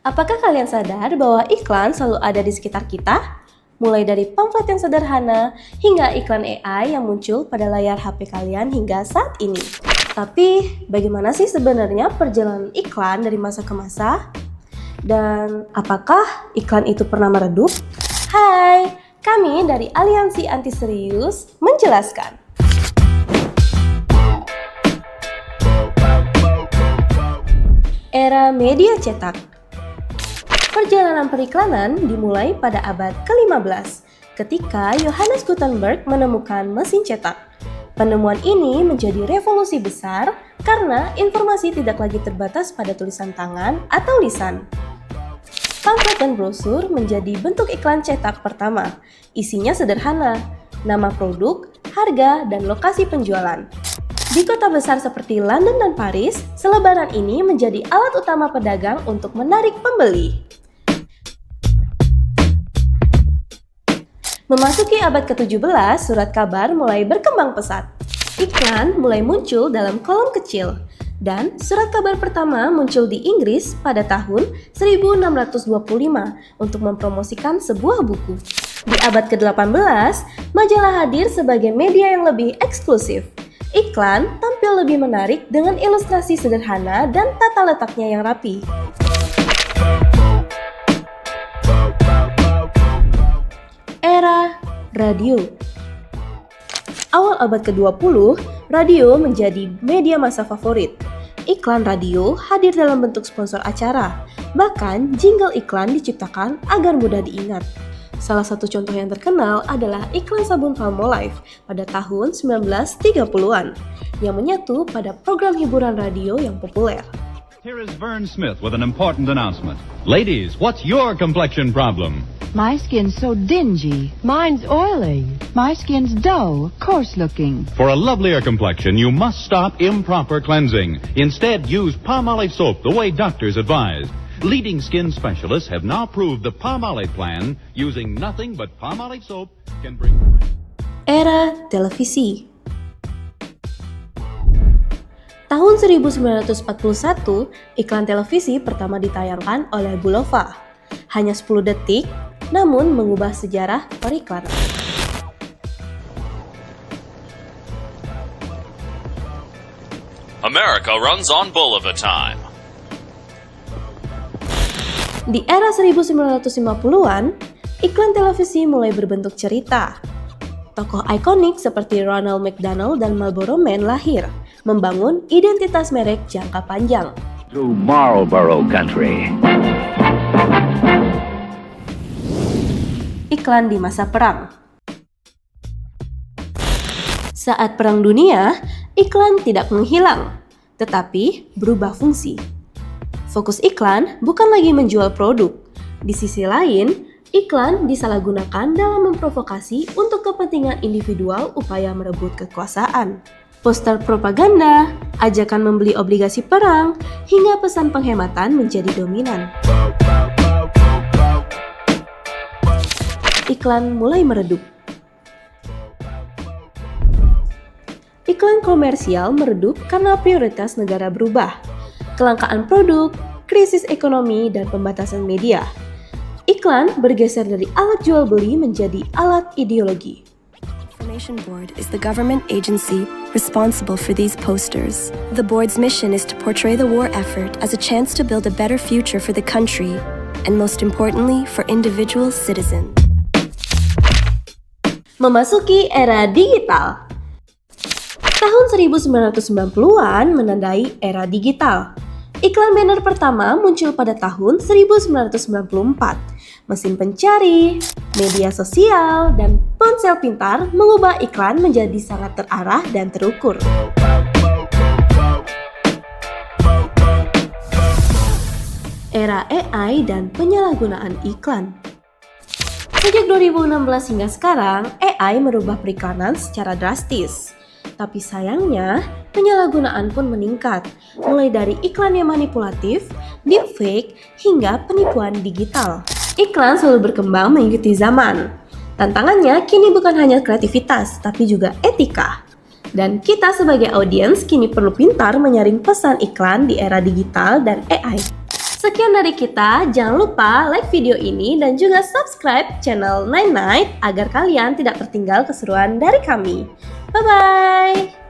Apakah kalian sadar bahwa iklan selalu ada di sekitar kita? Mulai dari pamflet yang sederhana hingga iklan AI yang muncul pada layar HP kalian hingga saat ini. Tapi, bagaimana sih sebenarnya perjalanan iklan dari masa ke masa? Dan apakah iklan itu pernah meredup? Hai, kami dari Aliansi Anti Serius menjelaskan. Era media cetak. Perjalanan periklanan dimulai pada abad ke-15 ketika Johannes Gutenberg menemukan mesin cetak. Penemuan ini menjadi revolusi besar karena informasi tidak lagi terbatas pada tulisan tangan atau lisan. Pamflet dan brosur menjadi bentuk iklan cetak pertama. Isinya sederhana, nama produk, harga, dan lokasi penjualan. Di kota besar seperti London dan Paris, selebaran ini menjadi alat utama pedagang untuk menarik pembeli. Memasuki abad ke-17, surat kabar mulai berkembang pesat. Iklan mulai muncul dalam kolom kecil, dan surat kabar pertama muncul di Inggris pada tahun 1625 untuk mempromosikan sebuah buku. Di abad ke-18, majalah hadir sebagai media yang lebih eksklusif. Iklan tampil lebih menarik dengan ilustrasi sederhana dan tata letaknya yang rapi. Era radio. Awal abad ke-20, radio menjadi media massa favorit. Iklan radio hadir dalam bentuk sponsor acara. Bahkan, jingle iklan diciptakan agar mudah diingat. Salah satu contoh yang terkenal adalah iklan sabun Palmolive pada tahun 1930-an yang menyatu pada program hiburan radio yang populer. Here is Vern Smith with an important announcement. Ladies, what's your complexion problem? My skin's so dingy. Mine's oily. My skin's dull, coarse-looking. For a lovelier complexion, you must stop improper cleansing. Instead, use Palmolive soap the way doctors advise. Leading skin specialists have now proved the Palmolive plan using nothing but Palmolive soap can bring... Era televisi. Tahun 1941, iklan televisi pertama ditayangkan oleh Bulova. Hanya 10 detik, namun mengubah sejarah periklanan. America runs on Bulova time. Di era 1950-an, iklan televisi mulai berbentuk cerita. Tokoh ikonik seperti Ronald McDonald dan Marlboro Man lahir, membangun identitas merek jangka panjang. Through Marlboro country. Iklan di masa perang. Saat Perang Dunia, iklan tidak menghilang, tetapi berubah fungsi. Fokus iklan bukan lagi menjual produk. Di sisi lain, iklan disalahgunakan dalam memprovokasi untuk kepentingan individual upaya merebut kekuasaan. Poster propaganda, ajakan membeli obligasi perang, hingga pesan penghematan menjadi dominan. Iklan mulai meredup. Iklan komersial meredup karena prioritas negara berubah. Kelangkaan produk, krisis ekonomi, dan pembatasan media. Iklan bergeser dari alat jual beli menjadi alat ideologi. Information Board is the government agency responsible for these posters. The board's mission is to portray the war effort as a chance to build a better future for the country, and most importantly, for individual citizens. Memasuki era digital. Tahun 1990-an menandai era digital. Iklan banner pertama muncul pada tahun 1994. Mesin pencari, media sosial, dan ponsel pintar mengubah iklan menjadi sangat terarah dan terukur. Era AI dan penyalahgunaan iklan. Sejak 2016 hingga sekarang, AI merubah periklanan secara drastis. Tapi sayangnya, penyalahgunaan pun meningkat, mulai dari iklan yang manipulatif, deepfake, hingga penipuan digital. Iklan selalu berkembang mengikuti zaman. Tantangannya kini bukan hanya kreativitas, tapi juga etika. Dan kita sebagai audiens kini perlu pintar menyaring pesan iklan di era digital dan AI. Sekian dari kita, jangan lupa like video ini dan juga subscribe channel Nine Night agar kalian tidak tertinggal keseruan dari kami. Bye-bye!